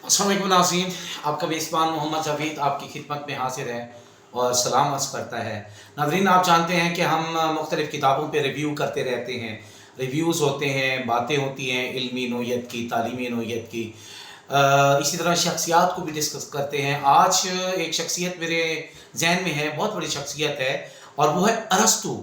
अस्सलाम वालेकुम नाज़रीन, आपका मेज़बान मोहम्मद जावेद आपकी खिदमत में हाज़िर है और सलाम अर्ज़ करता है। नाज़रीन, आप जानते हैं कि हम मुख्तलिफ़ किताबों पे रिव्यू करते रहते हैं। रिव्यूज़ होते हैं, बातें होती हैं इल्मी नोयत की, तालीमी नोयत की। इसी तरह शख्सियात को भी डिस्कस करते हैं। आज एक शख्सियत मेरे ज़हन में है, बहुत बड़ी शख्सियत है और वो है अरस्तू।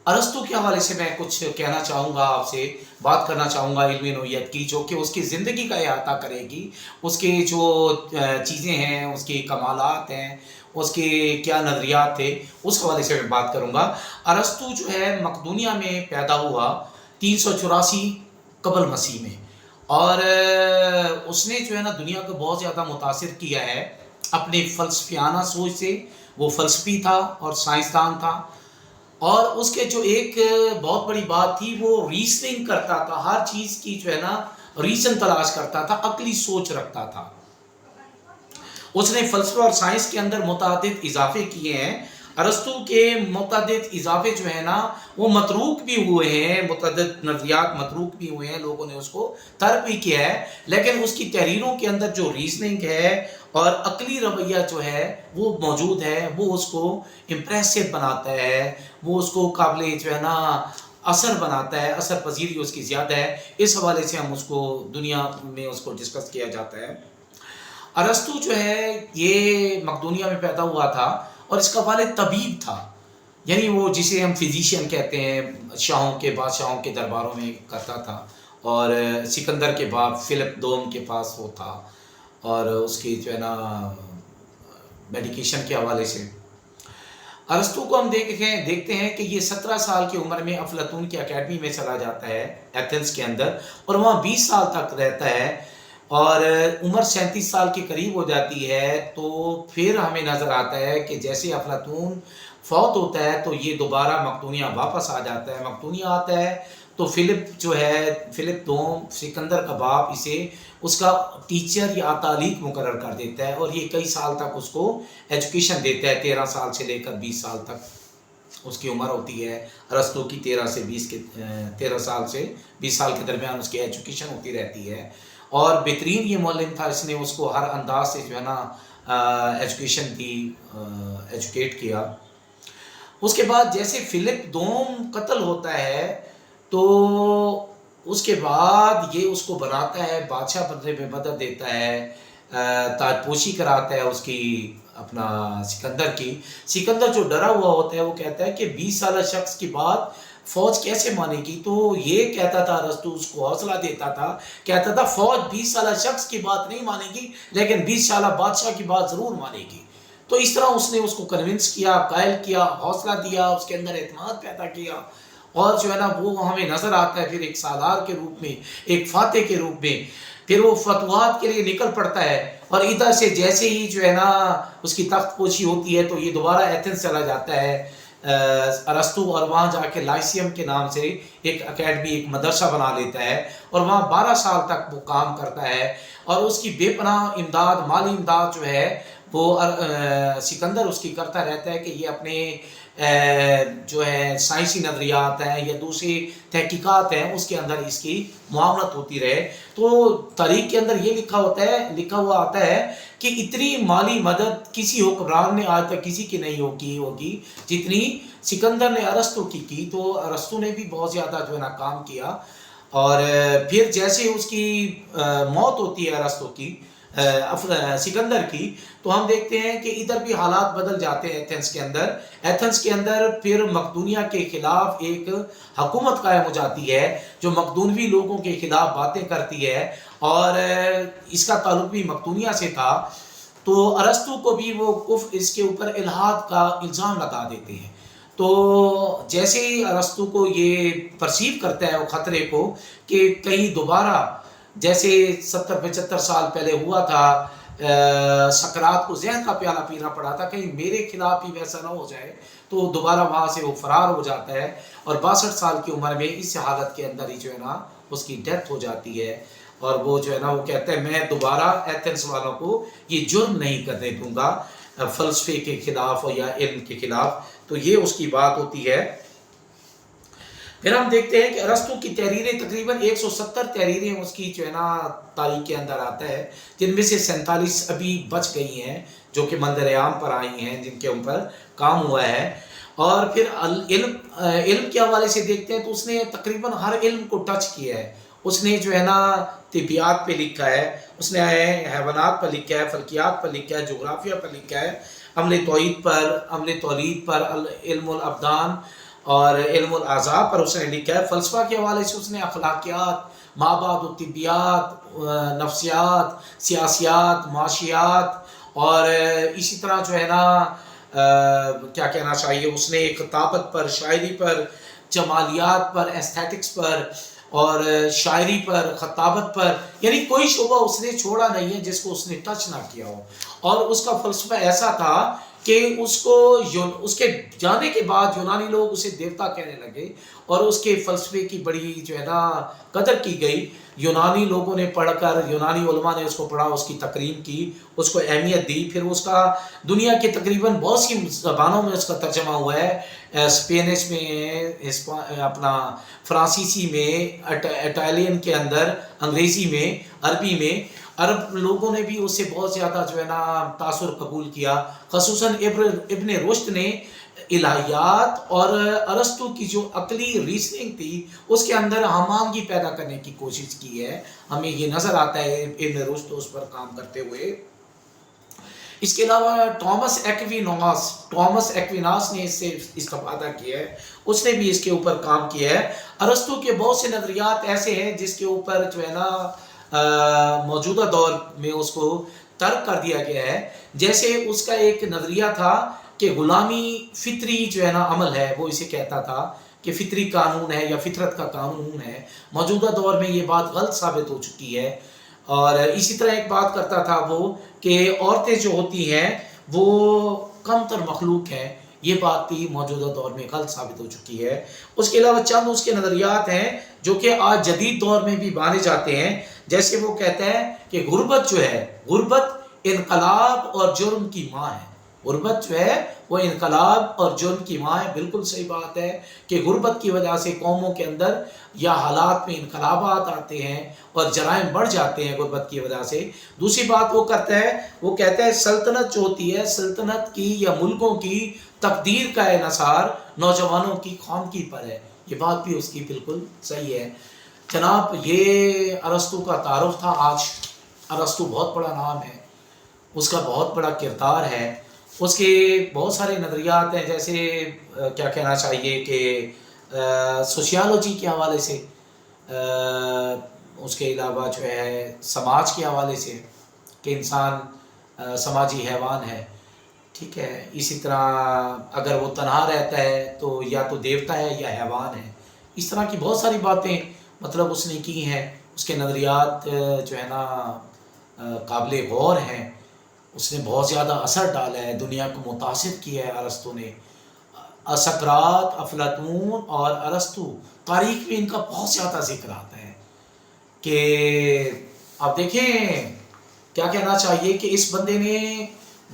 अरस्तू के हवाले से मैं कुछ कहना चाहूँगा आपसे, बात करना चाहूँगा इल्मी नोयत की, जो कि उसकी ज़िंदगी का अहाता करेगी। उसके जो चीज़ें हैं, उसके कमालात हैं, उसके क्या नज़रियात थे, उस हवाले से मैं बात करूँगा। अरस्तू जो है मकदूनिया में पैदा हुआ 384 कबल मसीह में, और उसने जो है ना दुनिया को बहुत ज़्यादा मुतासिर किया है अपने फ़लसफ़ियाना सोच से। वो फ़लसफ़ी था और साइंसदान था, और उसके जो एक बहुत बड़ी बात थी, वो रीज़निंग करता था। हर चीज़ की जो है ना रीज़न तलाश करता था, अक़ली सोच रखता था। उसने फ़लसफ़ा और साइंस के अंदर मुतअद्दिद इज़ाफ़े किए हैं। अरस्तू के मुतअद्दिद इज़ाफ़े जो है ना वो मतरूक भी हुए हैं, मुतअद्दिद नज़रियात मतरूक भी हुए हैं, लोगों ने उसको तर्क भी किया है, लेकिन उसकी तहरीरों के अंदर जो रीज़निंग है और अक़ली रवैया जो है वो मौजूद है। वो उसको इम्प्रेसिव बनाता है, वो उसको काबिल जो है ना असर बनाता है, असर पज़ीरी उसकी ज़्यादा है। इस हवाले से हम उसको दुनिया में उसको डिस्कस किया जाता है। अरस्तू जो है ये मकदूनिया में पैदा हुआ था और इसका वालिद तबीब था, यानी वो जिसे हम फिजिशियन कहते हैं, शाहों के बादशाहों के दरबारों में करता था। और सिकंदर के बाप फ़िलिप दोम के पास वो था, और उसकी जो है ना मेडिकेशन के हवाले से अरस्तू को हम देखते हैं कि ये 17 साल की उम्र में अफलातून की अकेडमी में चला जाता है एथेंस के अंदर, और वहाँ 20 साल तक रहता है, और उम्र 37 साल के करीब हो जाती है। तो फिर हमें नज़र आता है कि जैसे अफलातून फौत होता है तो ये दोबारा मकदूनिया वापस आ जाता है। मकदूनिया आता है तो फ़िलिप दोम सिकंदर का बाप इसे उसका टीचर या तालीक मुकर्रर कर देता है, और ये कई साल तक उसको एजुकेशन देता है। 13 साल से लेकर 20 साल तक उसकी उम्र होती है। अरस्तू की 13 साल से 20 साल के दरमियान उसकी एजुकेशन होती रहती है, और बेहतरीन ये मुअल्लिम था। इसने उसको हर अंदाज से जो है ना एजुकेशन दी, एजुकेट किया। उसके बाद जैसे फ़िलिप दोम कत्ल होता है तो उसके बाद ये उसको बनाता है, बादशाह बनने में मदद देता है, ताजपोशी कराता है उसकी, अपना सिकंदर की। सिकंदर जो डरा हुआ होता है वो कहता है कि 20 साल शख्स की बात फ़ौज कैसे मानेगी। तो ये कहता था अरस्तू, उसको हौसला देता था, कहता था फ़ौज 20 साल शख्स की बात नहीं मानेगी, लेकिन 20 साल बादशाह की बात ज़रूर मानेगी। तो इस तरह उसने उसको कन्विंस किया, कायल किया, हौसला दिया, उसके अंदर एतमाद पैदा किया, और जो है ना वो हमें नज़र आता है फिर एक सालार के रूप में, एक फ़ातेह के रूप में। फिर वो फतवात के लिए निकल पड़ता है, और इधर से जैसे ही जो है ना उसकी तख्त पोशी होती है तो ये दोबारा एथेंस चला जाता है अरस्तू, और वहाँ जाके लाइसियम के नाम से एक अकेडमी, एक मदरसा बना लेता है, और वहाँ 12 साल तक वो काम करता है। और उसकी बेपनाह इमदाद, माली इमदाद जो है वो सिकंदर उसकी करता रहता है कि ये अपने जो है साइंसी नज़रियात हैं या दूसरी तहकीकात हैं उसके अंदर इसकी मुआवनत होती रहे। तो तारीख के अंदर ये लिखा हुआ आता है कि इतनी माली मदद किसी हुक्मरान ने आज तक किसी की नहीं होगी जितनी सिकंदर ने अरस्तू की। तो अरस्तू ने भी बहुत ज़्यादा जो है ना काम किया, और फिर जैसे उसकी मौत होती है अरस्तू की, सिकंदर की, तो हम देखते हैं कि इधर भी हालात बदल जाते हैं एथेंस के अंदर फिर मकदूनिया के ख़िलाफ़ एक हुकूमत कायम हो जाती है जो मकदूनवी लोगों के ख़िलाफ़ बातें करती है, और इसका ताल्लुक भी मकदूनिया से था। तो अरस्तू को भी वो इसके ऊपर इल्हाद का इल्ज़ाम लगा देते हैं। तो जैसे ही अरस्तू को ये परसीव करता है वो ख़तरे को कि कहीं दोबारा जैसे 70-75 साल पहले हुआ था, सकरात को ज़हर का प्याला पीना पड़ा था, कहीं मेरे खिलाफ ही वैसा ना हो जाए, तो दोबारा वहाँ से वो फ़रार हो जाता है, और 62 साल की उम्र में इस हालत के अंदर ही जो है ना उसकी डेथ हो जाती है। और वो जो है ना वो कहता है मैं दोबारा एथेंस वालों को ये जुर्म नहीं करने दूंगा फ़लसफ़े के ख़िलाफ़ या इल्म के ख़िलाफ़। तो ये उसकी बात होती है। پھر ہم دیکھتے ہیں کہ ارسطو کی تحریریں تقریباً 170 تحریریں اس کی جو ہے نا تاریخ کے اندر آتا ہے، جن میں سے 47 ابھی بچ گئی ہیں جو کہ منظر عام پر آئی ہیں، جن کے اوپر کام ہوا ہے۔ اور پھر علم کے حوالے سے دیکھتے ہیں تو اس نے تقریباً ہر علم کو ٹچ کیا ہے۔ اس نے جو ہے نا طبیعیات پہ لکھا ہے، اس نے حیوانات پر لکھا ہے، فلکیات پر لکھا ہے، جغرافیہ پر لکھا ہے، عمل تولید پر، علم الابدان اور علم الاعضاء پر اس نے لکھا ہے۔ فلسفہ کے حوالے سے اس نے اخلاقیات، مابعد الطبیعیات، نفسیات، سیاسیات، معاشیات اور اسی طرح جو ہے نا کیا کہنا چاہیے، اس نے خطابت پر، شاعری پر، جمالیات پر، ایستھیٹکس پر اور شاعری پر، خطابت پر، یعنی کوئی شعبہ اس نے چھوڑا نہیں ہے جس کو اس نے ٹچ نہ کیا ہو۔ اور اس کا فلسفہ ایسا تھا کہ اس کے جانے کے بعد یونانی لوگ اسے دیوتا کہنے لگے اور اس کے فلسفے کی بڑی جو ہے نا قدر کی گئی۔ یونانی لوگوں نے پڑھ کر، یونانی علماء نے اس کو پڑھا، اس کی تکریم کی، اس کو اہمیت دی۔ پھر اس کا دنیا کے تقریباً بہت سی زبانوں میں اس کا ترجمہ ہوا ہے، اسپینش میں، اپنا فرانسیسی میں، اٹالین کے اندر، انگریزی میں، عربی میں۔ عرب لوگوں نے بھی اس سے بہت زیادہ جو ہے نا تاثر قبول کیا، خصوصاً ابن رشد نے الہیات اور ارسطو کی جو عقلی ریزننگ تھی اس کے اندر ہمانگی پیدا کرنے کی کوشش کی ہے، ہمیں یہ نظر آتا ہے ابن رشد اس پر کام کرتے ہوئے۔ اس کے علاوہ ٹامس ایکویناس نے اس سے استفادہ کیا ہے، اس نے بھی اس کے اوپر کام کیا ہے۔ ارسطو کے بہت سے نظریات ایسے ہیں جس کے اوپر جو ہے نا موجودہ دور میں اس کو ترک کر دیا گیا ہے۔ جیسے اس کا ایک نظریہ تھا کہ غلامی فطری جو ہے نا عمل ہے، وہ اسے کہتا تھا کہ فطری قانون ہے یا فطرت کا قانون ہے۔ موجودہ دور میں یہ بات غلط ثابت ہو چکی ہے۔ اور اسی طرح ایک بات کرتا تھا وہ کہ عورتیں جو ہوتی ہیں وہ کم تر مخلوق ہیں، یہ بات بھی موجودہ دور میں غلط ثابت ہو چکی ہے۔ اس کے علاوہ چند اس کے نظریات ہیں جو کہ آج جدید دور میں بھی مانے جاتے ہیں، جیسے وہ کہتا ہے کہ غربت جو ہے، غربت انقلاب اور جرم کی ماں ہے۔ غربت جو ہے وہ انقلاب اور جرم کی ماں ہے۔ بالکل صحیح بات ہے کہ غربت کی وجہ سے قوموں کے اندر یا حالات میں انقلابات آتے ہیں اور جرائم بڑھ جاتے ہیں غربت کی وجہ سے۔ دوسری بات وہ کہتا ہے سلطنت جو ہوتی ہے، سلطنت کی یا ملکوں کی تقدیر کا انحصار نوجوانوں کی خواندگی پر ہے۔ یہ بات بھی اس کی بالکل صحیح ہے۔ جناب یہ ارسطو کا تعارف تھا آج۔ ارسطو بہت بڑا نام ہے، اس کا بہت بڑا کردار ہے، اس کے بہت سارے نظریات ہیں، جیسے کیا کہنا چاہیے کہ سوشیالوجی کے حوالے سے، اس کے علاوہ جو ہے سماج کے حوالے سے کہ انسان سماجی حیوان ہے، ٹھیک ہے۔ اسی طرح اگر وہ تنہا رہتا ہے تو یا تو دیوتا ہے یا حیوان ہے۔ اس طرح کی بہت ساری باتیں مطلب اس نے کی ہیں۔ اس کے نظریات جو ہے نا قابل غور ہیں، اس نے بہت زیادہ اثر ڈالا ہے، دنیا کو متاثر کیا ہے ارسطو نے۔ سقراط، افلاطون اور ارسطو، تاریخ میں ان کا بہت زیادہ ذکر آتا ہے کہ آپ دیکھیں کیا کہنا چاہیے کہ اس بندے نے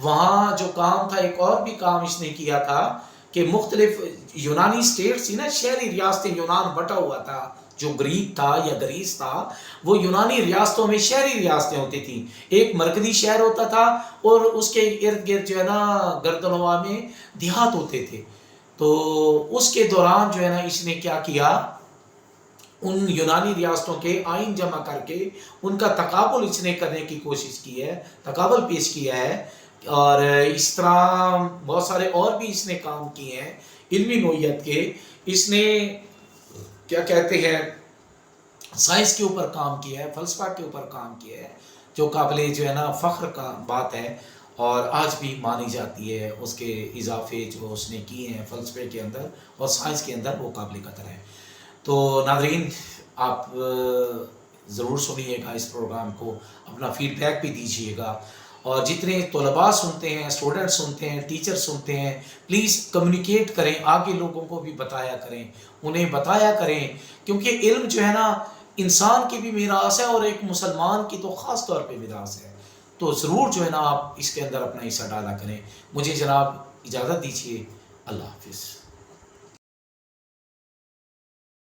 وہاں جو کام تھا، ایک اور بھی کام اس نے کیا تھا کہ مختلف یونانی سٹیٹس تھی نا، شہری ریاستیں، یونان بٹا ہوا تھا، جو گریک تھا یا گریس تھا، وہ یونانی ریاستوں میں شہری ریاستیں ہوتی تھیں۔ ایک مرکزی شہر ہوتا تھا اور اس کے ارد گرد جو ہے نا گردنواں میں دیہات ہوتے تھے۔ تو اس کے دوران جو ہے نا اس نے کیا کیا، ان یونانی ریاستوں کے آئین جمع کر کے ان کا تقابل اس نے کرنے کی کوشش کی ہے، تقابل پیش کیا ہے۔ اور اس طرح بہت سارے اور بھی اس نے کام کیے ہیں علمی نوعیت کے۔ اس نے کیا کہتے ہیں سائنس کے اوپر کام کیا ہے، فلسفہ کے اوپر کام کیا ہے، جو قابل جو ہے نا فخر کا بات ہے اور آج بھی مانی جاتی ہے۔ اس کے اضافے جو اس نے کیے ہیں فلسفے کے اندر اور سائنس کے اندر، وہ قابل قدر ہے۔ تو ناظرین آپ ضرور سنیے گا اس پروگرام کو، اپنا فیڈ بیک بھی دیجیے گا، اور جتنے طلباء سنتے ہیں، اسٹوڈنٹ سنتے ہیں، ٹیچر سنتے ہیں، پلیز کمیونیکیٹ کریں، آگے لوگوں کو بھی بتایا کریں، انہیں بتایا کریں، کیونکہ علم جو ہے نا انسان کی بھی میراث ہے اور ایک مسلمان کی تو خاص طور پہ میراث ہے۔ تو ضرور جو ہے نا آپ اس کے اندر اپنا حصہ ڈالا کریں۔ مجھے جناب اجازت دیجیے، اللہ حافظ۔